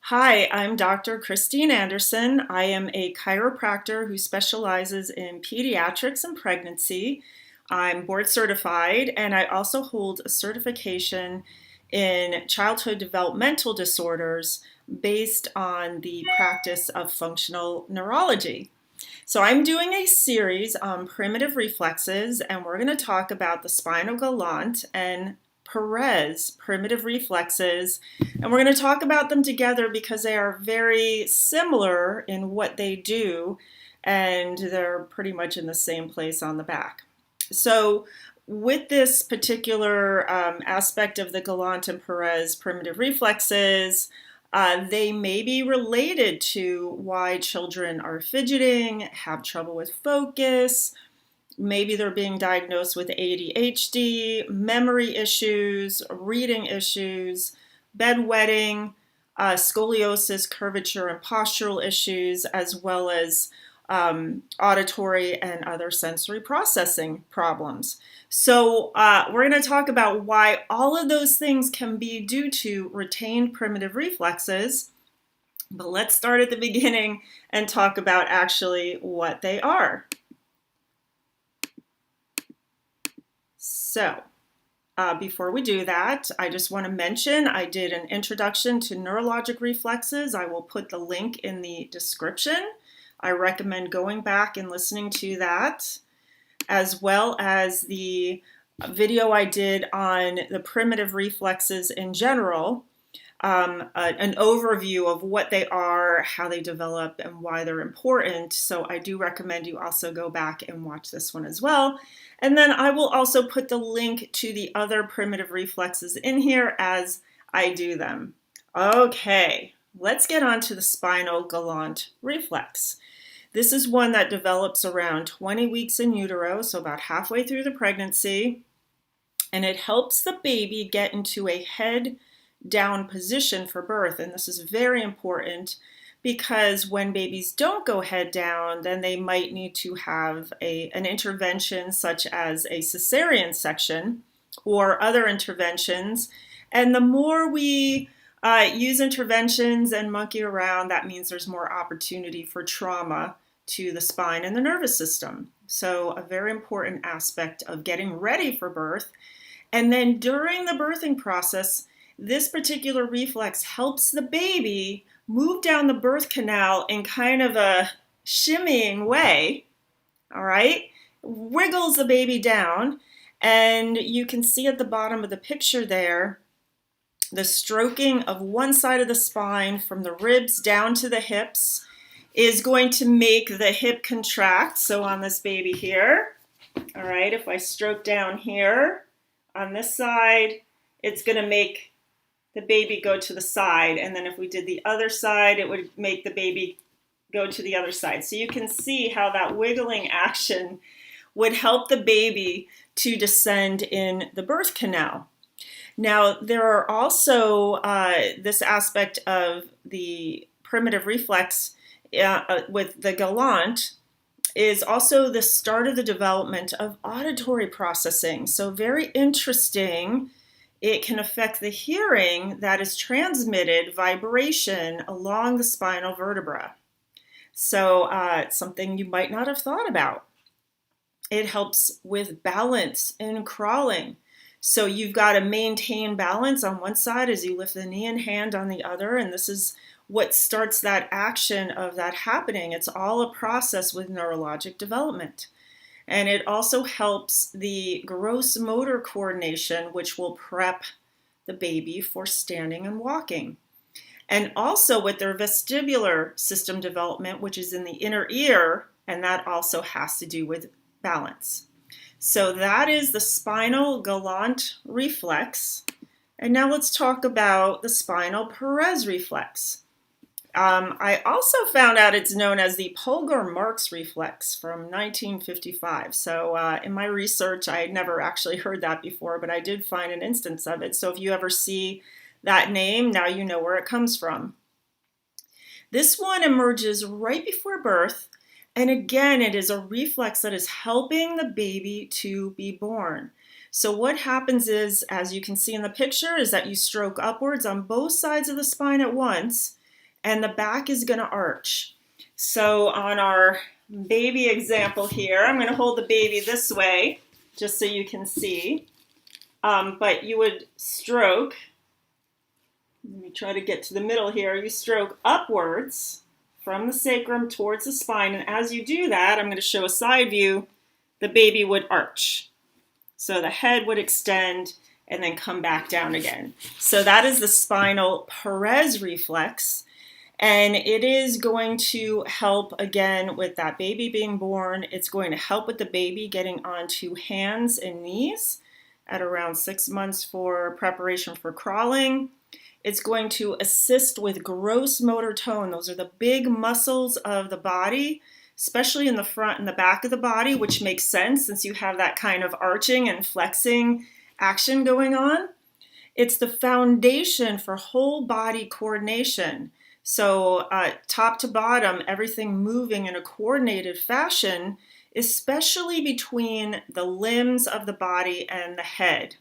Hi, I'm Dr. Christine Anderson. I am a chiropractor who specializes in pediatrics and pregnancy. I'm board certified, and I also hold a certification in childhood developmental disorders based on the practice of functional neurology. So I'm doing a series on primitive reflexes, and we're going to talk about the spinal galant and Perez primitive reflexes, and we're going to talk about them together because they are very similar in what they do, and they're pretty much in the same place on the back. So with this particular aspect of the Galant and Perez primitive reflexes, they may be related to why children are fidgeting, have trouble with focus. Maybe they're being diagnosed with ADHD, memory issues, reading issues, bedwetting, scoliosis, curvature, and postural issues, as well as auditory and other sensory processing problems. So we're going to talk about why all of those things can be due to retained primitive reflexes. But let's start at the beginning and talk about actually what they are. So before we do that, I just want to mention I did an introduction to neurologic reflexes. I will put the link in the description. I recommend going back and listening to that, as well as the video I did on the primitive reflexes in general, an overview of what they are, how they develop, and why they're important. So I do recommend you also go back and watch this one as well. And then I will also put the link to the other primitive reflexes in here as I do them. Okay, let's get on to the spinal galant reflex. This is one that develops around 20 weeks in utero, so about halfway through the pregnancy, and it helps the baby get into a head down position for birth. And this is very important because when babies don't go head down, then they might need to have an intervention such as a cesarean section or other interventions. And the more we use interventions and monkey around, that means there's more opportunity for trauma to the spine and the nervous system. So a very important aspect of getting ready for birth. And then during the birthing process, this particular reflex helps the baby move down the birth canal in kind of a shimmying way, all right? Wiggles the baby down, and you can see at the bottom of the picture there, the stroking of one side of the spine from the ribs down to the hips is going to make the hip contract. So on this baby here, all right, if I stroke down here on this side, it's going to make the baby go to the side. And then if we did the other side, it would make the baby go to the other side. So you can see how that wiggling action would help the baby to descend in the birth canal. Now, there are also this aspect of the primitive reflex with the galant is also the start of the development of auditory processing. So very interesting. It can affect the hearing that is transmitted vibration along the spinal vertebra. So it's something you might not have thought about. It helps with balance in crawling. So you've got to maintain balance on one side as you lift the knee and hand on the other, and this is what starts that action of that happening. It's all a process with neurologic development. And it also helps the gross motor coordination, which will prep the baby for standing and walking. And also with their vestibular system development, which is in the inner ear, and that also has to do with balance. So that is the spinal galant reflex. And now let's talk about the spinal Perez reflex. I also found out it's known as the Polgar-Marx reflex from 1955. So in my research, I had never actually heard that before, but I did find an instance of it. So if you ever see that name, now you know where it comes from. This one emerges right before birth. And again, it is a reflex that is helping the baby to be born. So what happens is, as you can see in the picture, is that you stroke upwards on both sides of the spine at once. and the back is going to arch. So on our baby example here, I'm going to hold the baby this way just so you can see. But you would stroke, let me try to get to the middle here, you stroke upwards from the sacrum towards the spine, and as you do that, I'm going to show a side view, the baby would arch. So the head would extend and then come back down again. So that is the Spinal Perez reflex, and it is going to help again with that baby being born. It's going to help with the baby getting onto hands and knees at around 6 months for preparation for crawling. It's going to assist with gross motor tone. Those are the big muscles of the body, especially in the front and the back of the body, which makes sense since you have that kind of arching and flexing action going on. It's the foundation for whole body coordination. So top to bottom, everything moving in a coordinated fashion, especially between the limbs of the body and the head.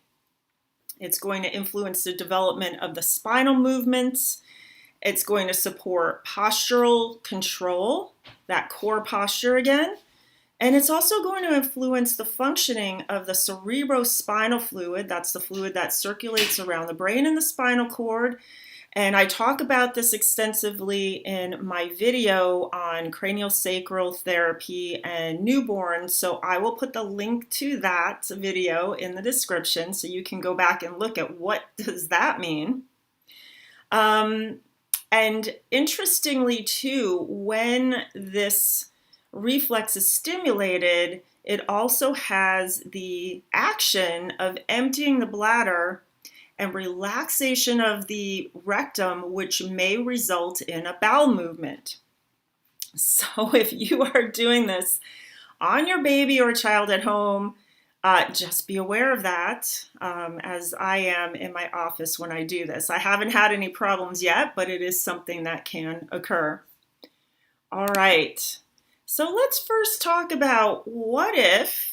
It's going to influence the development of the spinal movements. It's going to support postural control, that core posture again. And it's also going to influence the functioning of the cerebrospinal fluid. That's the fluid that circulates around the brain and the spinal cord. And I talk about this extensively in my video on craniosacral therapy and newborns. So I will put the link to that video in the description so you can go back and look at what does that mean. And interestingly too, when this reflex is stimulated, it also has the action of emptying the bladder and relaxation of the rectum, which may result in a bowel movement. So if you are doing this on your baby or child at home, just be aware of that, as I am in my office when I do this. I haven't had any problems yet, but it is something that can occur. All right, so let's first talk about what if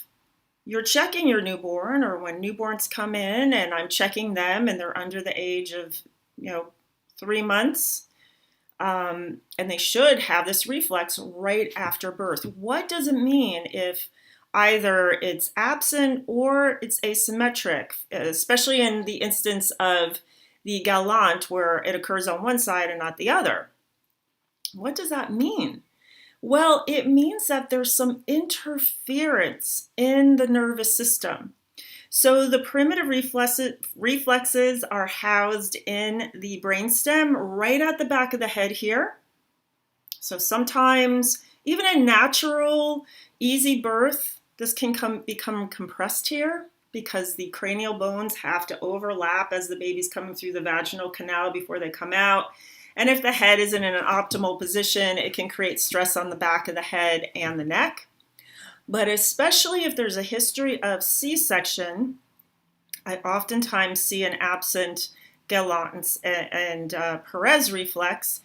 you're checking your newborn, or when newborns come in and I'm checking them and they're under the age of 3 months, and they should have this reflex right after birth. What does it mean if either it's absent or it's asymmetric, especially in the instance of the Galant where it occurs on one side and not the other? What does that mean? Well, it means that there's some interference in the nervous system. So the primitive reflexes are housed in the brainstem right at the back of the head here. So sometimes, even in natural, easy birth, this can become compressed here because the cranial bones have to overlap as the baby's coming through the vaginal canal before they come out. And if the head isn't in an optimal position, it can create stress on the back of the head and the neck. But especially if there's a history of C-section, I oftentimes see an absent Galant and Perez reflex,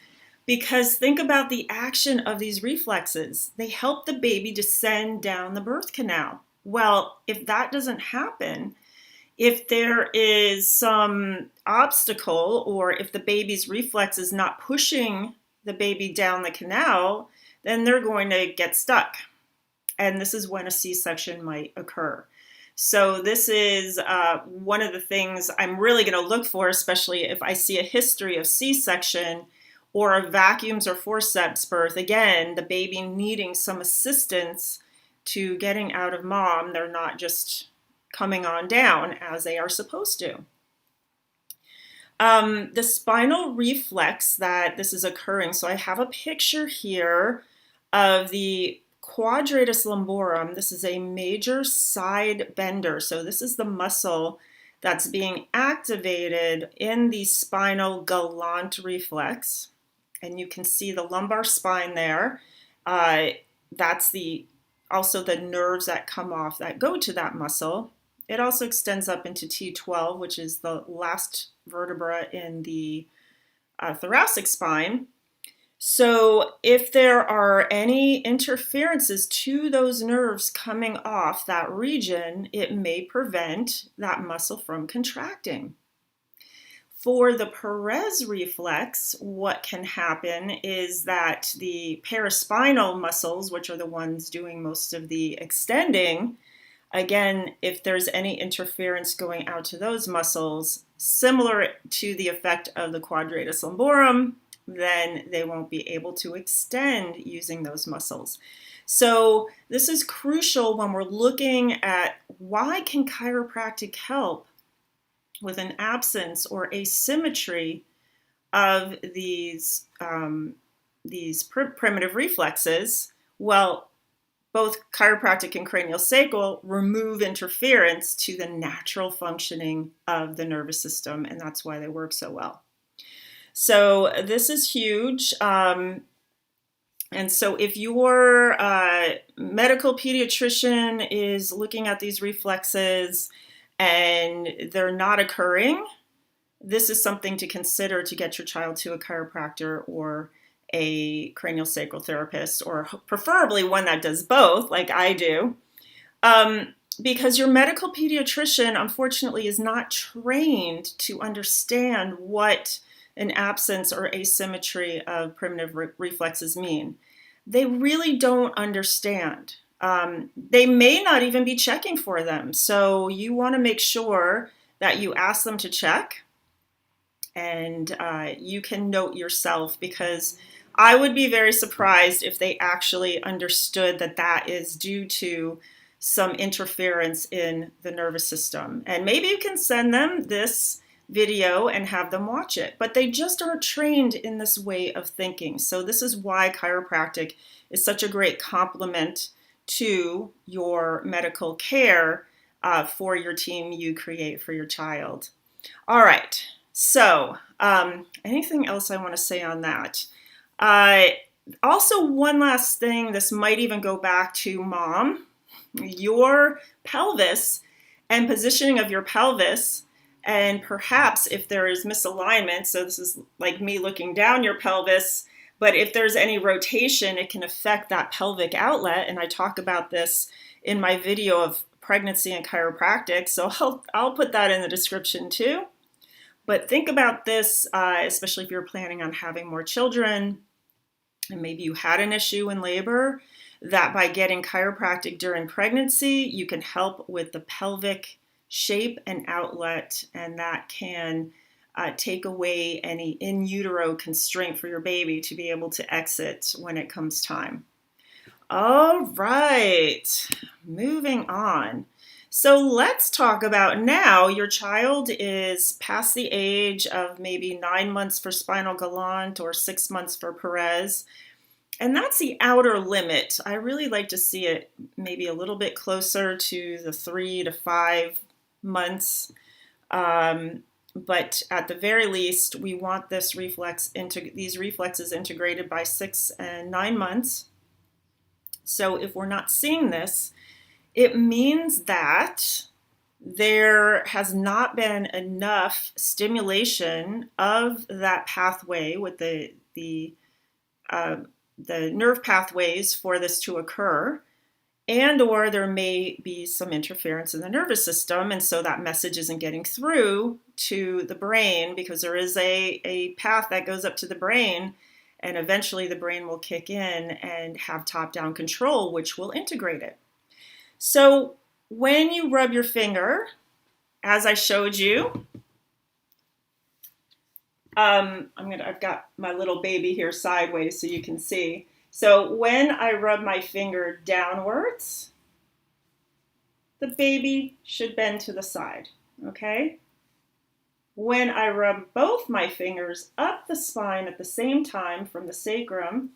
because think about the action of these reflexes. They help the baby descend down the birth canal. Well, if that doesn't happen, if there is some obstacle, or if the baby's reflex is not pushing the baby down the canal, then they're going to get stuck. And this is when a C-section might occur. So this is one of the things I'm really going to look for, especially if I see a history of C-section or of vacuums or forceps birth. Again, the baby needing some assistance to getting out of mom. They're not just coming on down as they are supposed to. The spinal reflex that this is occurring, so I have a picture here of the quadratus lumborum. This is a major side bender. So this is the muscle that's being activated in the spinal galant reflex. And you can see the lumbar spine there. That's also the nerves that come off that go to that muscle. It also extends up into T12, which is the last vertebra in the thoracic spine. So if there are any interferences to those nerves coming off that region, it may prevent that muscle from contracting. For the Perez reflex, what can happen is that the paraspinal muscles, which are the ones doing most of the extending, again, if there's any interference going out to those muscles, similar to the effect of the quadratus lumborum, then they won't be able to extend using those muscles. So this is crucial when we're looking at why can chiropractic help with an absence or asymmetry of these primitive reflexes. Well, both chiropractic and craniosacral remove interference to the natural functioning of the nervous system, and that's why they work so well. So this is huge. And so if your medical pediatrician is looking at these reflexes and they're not occurring, this is something to consider to get your child to a chiropractor or a craniosacral therapist, or preferably one that does both, like I do, because your medical pediatrician, unfortunately, is not trained to understand what an absence or asymmetry of primitive reflexes mean. They really don't understand. They may not even be checking for them. So you want to make sure that you ask them to check, and you can note yourself, because I would be very surprised if they actually understood that that is due to some interference in the nervous system. And maybe you can send them this video and have them watch it, but they just aren't trained in this way of thinking. So this is why chiropractic is such a great complement to your medical care for your team you create for your child. All right, so anything else I want to say on that? Also, one last thing, this might even go back to mom, your pelvis and positioning of your pelvis. And perhaps if there is misalignment, so this is like me looking down your pelvis, but if there's any rotation, it can affect that pelvic outlet. And I talk about this in my video of pregnancy and chiropractic, so I'll put that in the description too. But think about this, especially if you're planning on having more children, and maybe you had an issue in labor, that by getting chiropractic during pregnancy, you can help with the pelvic shape and outlet, and that can take away any in utero constraint for your baby to be able to exit when it comes time. All right, moving on. So let's talk about now your child is past the age of maybe 9 months for Spinal Galant or 6 months for Perez. And that's the outer limit. I really like to see it maybe a little bit closer to the 3 to 5 months. But at the very least, we want these reflexes integrated by 6 and 9 months. So if we're not seeing this, it means that there has not been enough stimulation of that pathway with the nerve pathways for this to occur, and or there may be some interference in the nervous system, and so that message isn't getting through to the brain, because there is a path that goes up to the brain, and eventually the brain will kick in and have top-down control, which will integrate it. So when you rub your finger, as I showed you, I've got my little baby here sideways so you can see. So when I rub my finger downwards, the baby should bend to the side, okay? When I rub both my fingers up the spine at the same time from the sacrum,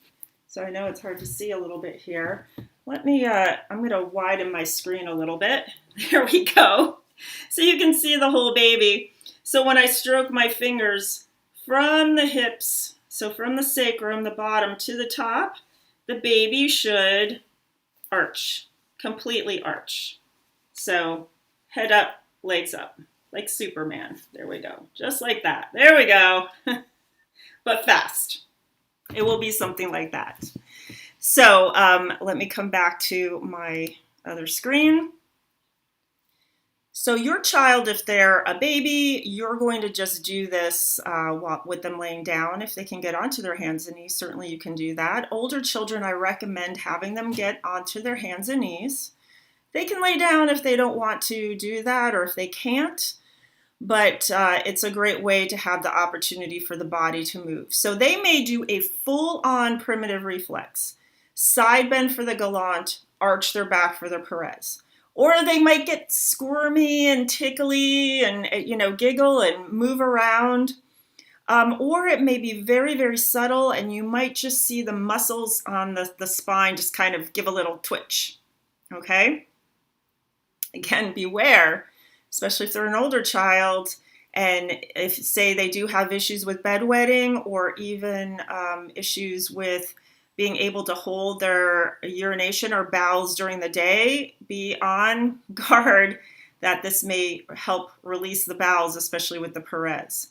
so I know it's hard to see a little bit here. Let me, I'm going to widen my screen a little bit. There we go. So you can see the whole baby. So when I stroke my fingers from the hips, so from the sacrum, the bottom to the top, the baby should arch, completely arch. So head up, legs up, like Superman. There we go. Just like that. There we go. But fast. It will be something like that. So let me come back to my other screen. So your child, if they're a baby, you're going to just do this with them laying down. If they can get onto their hands and knees, certainly you can do that. Older children, I recommend having them get onto their hands and knees. They can lay down if they don't want to do that or if they can't, but it's a great way to have the opportunity for the body to move. So they may do a full-on primitive reflex, side bend for the Galant, arch their back for their Perez. Or they might get squirmy and tickly and, giggle and move around. Or it may be very, very subtle, and you might just see the muscles on the spine just kind of give a little twitch, okay? Again, beware, especially if they're an older child, and if, say, they do have issues with bedwetting or even issues with being able to hold their urination or bowels during the day, be on guard that this may help release the bowels, especially with the Perez.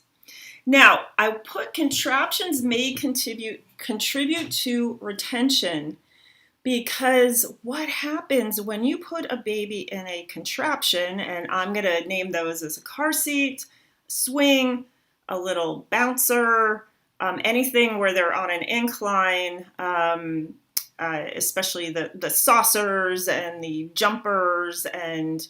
Now, I put contraptions may contribute to retention, because what happens when you put a baby in a contraption, and I'm going to name those as a car seat, swing, a little bouncer, anything where they're on an incline, especially the saucers and the jumpers, and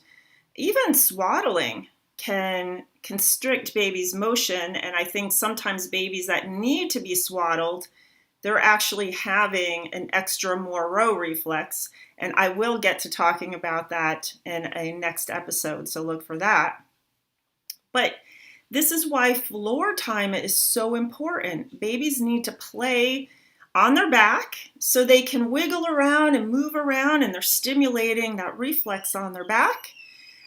even swaddling can constrict babies' motion. And I think sometimes babies that need to be swaddled, they're actually having an extra Moreau reflex. And I will get to talking about that in a next episode, so look for that. But this is why floor time is so important. Babies need to play on their back so they can wiggle around and move around, and they're stimulating that reflex on their back,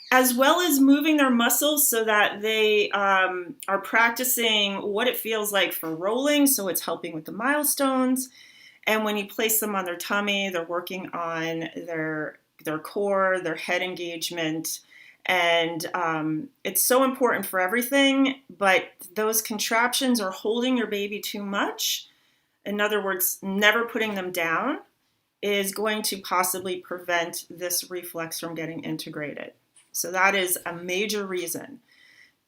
as well as moving their muscles so that they are practicing what it feels like for rolling, so it's helping with the milestones. And when you place them on their tummy, they're working on their core, their head engagement, and it's so important for everything, but those contraptions are holding your baby too much. In other words, never putting them down is going to possibly prevent this reflex from getting integrated. So that is a major reason.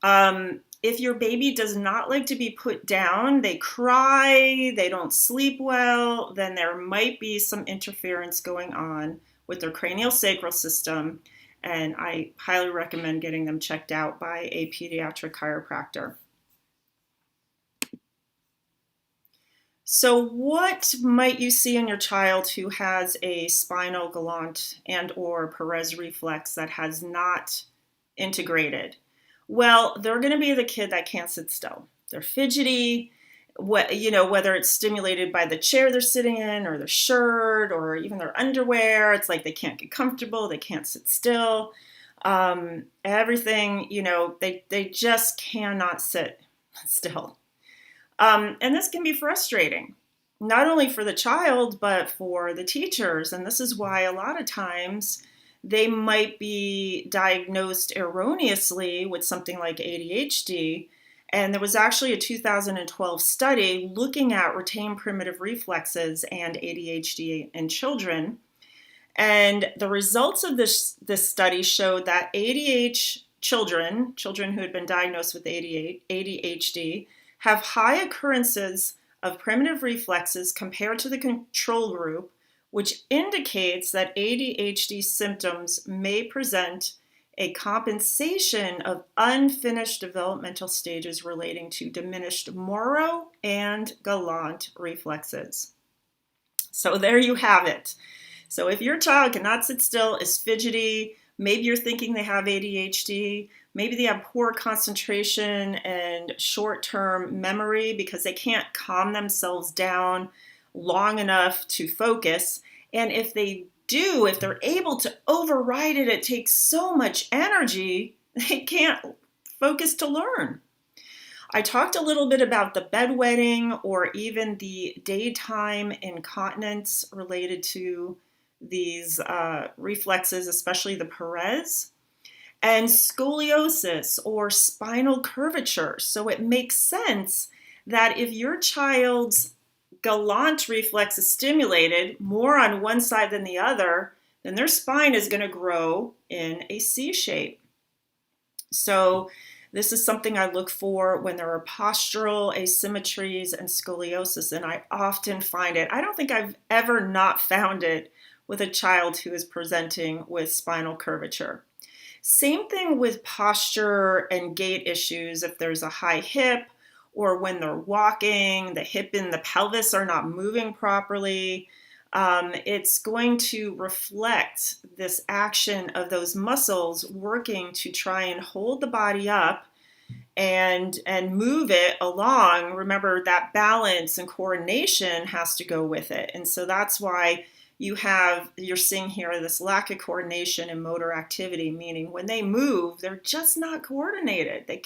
If your baby does not like to be put down, they cry, they don't sleep well, then there might be some interference going on with their craniosacral system, and I highly recommend getting them checked out by a pediatric chiropractor. So what might you see in your child who has a spinal galant and or Perez reflex that has not integrated? Well, they're going to be the kid that can't sit still. They're fidgety, whether it's stimulated by the chair they're sitting in or their shirt or even their underwear. It's like they can't get comfortable, they can't sit still. Everything, they just cannot sit still. And this can be frustrating, not only for the child, but for the teachers. And this is why a lot of times they might be diagnosed erroneously with something like ADHD. And there was actually a 2012 study looking at retained primitive reflexes and ADHD in children. And the results of this study showed that ADHD children who had been diagnosed with ADHD, have high occurrences of primitive reflexes compared to the control group, which indicates that ADHD symptoms may present a compensation of unfinished developmental stages relating to diminished Moreau and Galant reflexes. So there you have it. So if your child cannot sit still, is fidgety, maybe you're thinking they have ADHD, maybe they have poor concentration and short-term memory because they can't calm themselves down long enough to focus. And if they're able to override it, it takes so much energy, they can't focus to learn. I talked a little bit about the bedwetting or even the daytime incontinence related to these reflexes, especially the Perez, and scoliosis or spinal curvature. So it makes sense that if your child's Galant reflex is stimulated more on one side than the other, then their spine is going to grow in a C shape. So this is something I look for when there are postural asymmetries and scoliosis, and I often find it. I don't think I've ever not found it with a child who is presenting with spinal curvature. Same thing with posture and gait issues. If there's a high hip, or when they're walking, the hip and the pelvis are not moving properly, it's going to reflect this action of those muscles working to try and hold the body up and move it along. Remember that balance and coordination has to go with it. And so that's why you're seeing here this lack of coordination and motor activity, meaning when they move, they're just not coordinated. They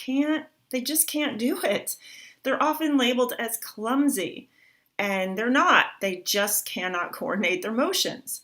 just can't do it. They're often labeled as clumsy, and they're not. They just cannot coordinate their motions.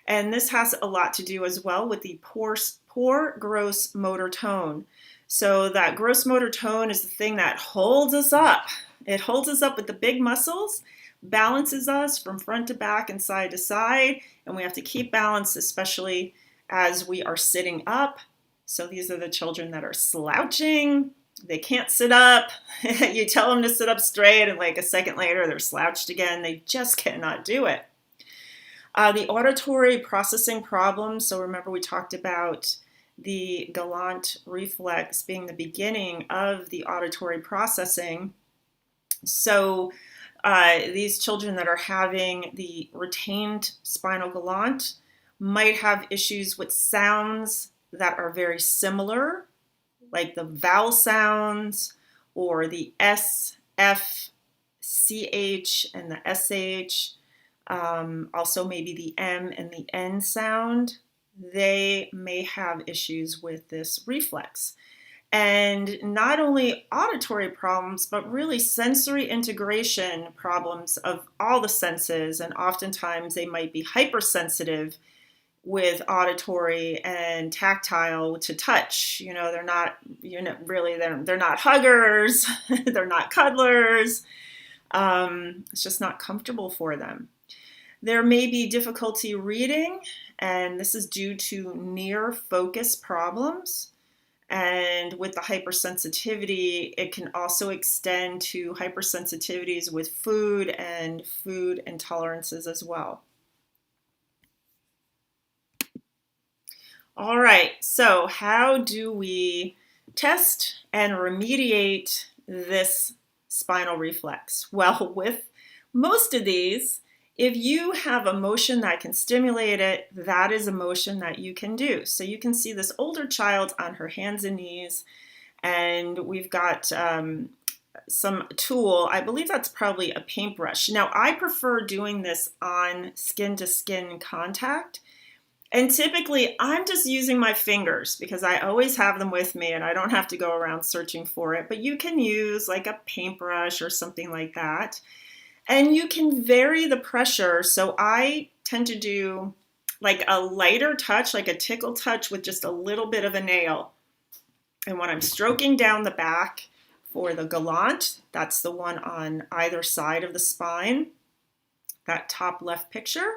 And this has a lot to do as well with the poor gross motor tone. So that gross motor tone is the thing that holds us up. It holds us up with the big muscles, balances us from front to back and side to side, and we have to keep balance, especially as we are sitting up. So these are the children that are slouching. They can't sit up. You tell them to sit up straight, and like a second later, they're slouched again. They just cannot do it. The auditory processing problems. So remember, we talked about the Galant reflex being the beginning of the auditory processing. So these children that are having the retained spinal galant might have issues with sounds that are very similar, like the vowel sounds or the S, F, CH, and the SH. Also maybe the M and the N sound. They may have issues with this reflex. And not only auditory problems, but really sensory integration problems of all the senses. And oftentimes they might be hypersensitive with auditory and tactile to touch. They're not, they're not huggers, they're not cuddlers. It's just not comfortable for them. There may be difficulty reading, and this is due to near focus problems. And with the hypersensitivity, it can also extend to hypersensitivities with food and food intolerances as well. All right, so how do we test and remediate this spinal reflex? Well, with most of these, if you have a motion that can stimulate it, that is a motion that you can do. So you can see this older child on her hands and knees, and we've got some tool. I believe that's probably a paintbrush. Now, I prefer doing this on skin-to-skin contact. And typically, I'm just using my fingers because I always have them with me and I don't have to go around searching for it. But you can use like a paintbrush or something like that. And you can vary the pressure. So I tend to do like a lighter touch, like a tickle touch with just a little bit of a nail. And when I'm stroking down the back for the Galant, that's the one on either side of the spine, that top left picture,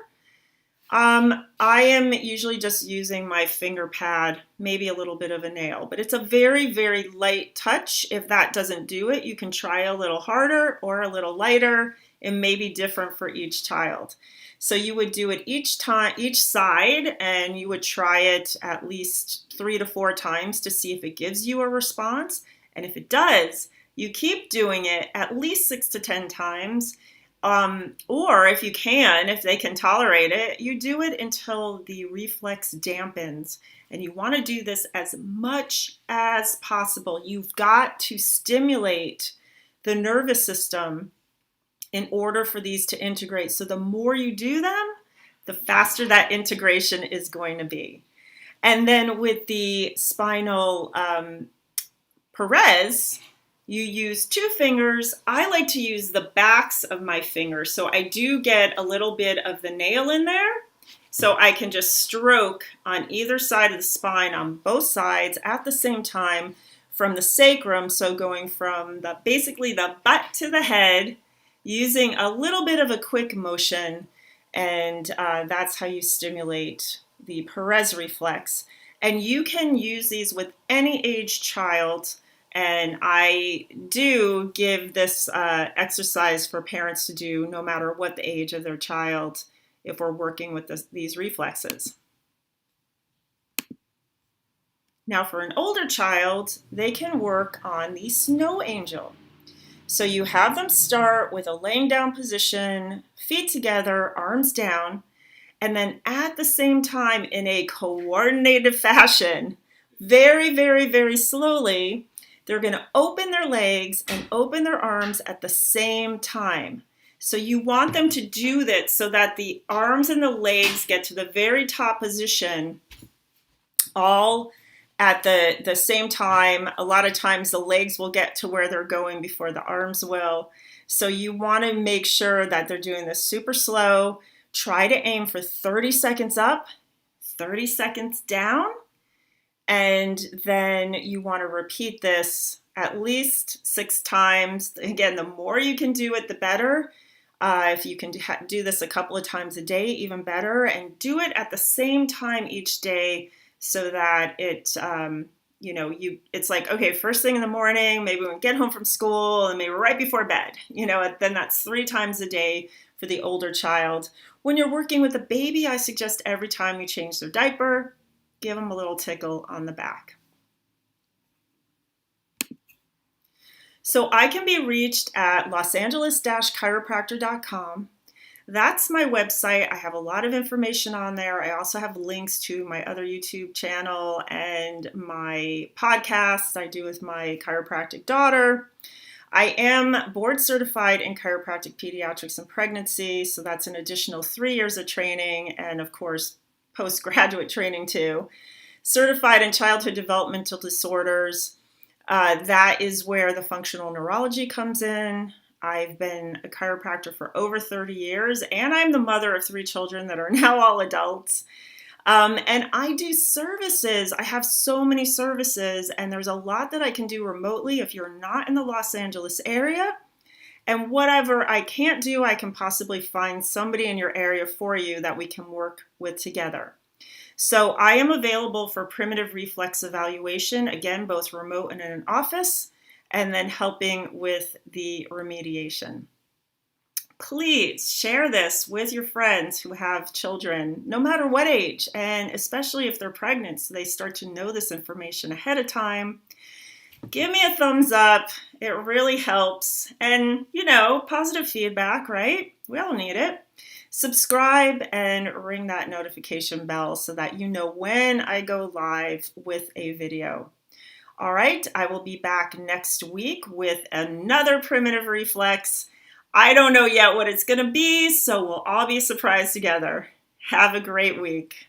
I am usually just using my finger pad, maybe a little bit of a nail, but it's a very, very light touch. If that doesn't do it, you can try a little harder or a little lighter. It may be different for each child. So you would do it each time, each side, and you would try it at least 3 to 4 times to see if it gives you a response. And if it does, you keep doing it at least 6 to 10 times. Or if they can tolerate it, you do it until the reflex dampens. And you want to do this as much as possible. You've got to stimulate the nervous system in order for these to integrate. So the more you do them, the faster that integration is going to be. And then with the spinal Perez, you use 2 fingers. I like to use the backs of my fingers. So I do get a little bit of the nail in there. So I can just stroke on either side of the spine on both sides at the same time from the sacrum. So going from basically the butt to the head, using a little bit of a quick motion. And that's how you stimulate the Perez reflex. And you can use these with any age child. And I do give this exercise for parents to do no matter what the age of their child if we're working with these reflexes. Now for an older child, they can work on the snow angel. So you have them start with a laying down position, feet together, arms down, and then at the same time in a coordinated fashion, very, very, very slowly, they're going to open their legs and open their arms at the same time. So you want them to do that so that the arms and the legs get to the very top position all at the same time. A lot of times the legs will get to where they're going before the arms will. So you want to make sure that they're doing this super slow. Try to aim for 30 seconds up, 30 seconds down, and then you want to repeat this at least 6 times. Again, the more you can do it, the better. If you can do this a couple of times a day, even better, and do it at the same time each day so that it's like, okay, first thing in the morning, maybe when we get home from school, and maybe right before bed, then that's 3 times a day for the older child. When you're working with a baby, I suggest every time you change their diaper, give them a little tickle on the back. So I can be reached at losangeles-chiropractor.com. That's my website. I have a lot of information on there. I also have links to my other YouTube channel and my podcasts I do with my chiropractic daughter. I am board certified in chiropractic, pediatrics, and pregnancy, so that's an additional 3 years of training, and of course, postgraduate training too. Certified in childhood developmental disorders. That is where the functional neurology comes in. I've been a chiropractor for over 30 years, and I'm the mother of 3 children that are now all adults. And I do services. I have so many services, and there's a lot that I can do remotely if you're not in the Los Angeles area. And whatever I can't do, I can possibly find somebody in your area for you that we can work with together. So I am available for primitive reflex evaluation, again, both remote and in an office, and then helping with the remediation. Please share this with your friends who have children, no matter what age, and especially if they're pregnant, so they start to know this information ahead of time. Give me a thumbs up. It really helps. And, positive feedback, right? We all need it. Subscribe and ring that notification bell so that you know when I go live with a video. All right, I will be back next week with another primitive reflex. I don't know yet what it's going to be, so we'll all be surprised together. Have a great week.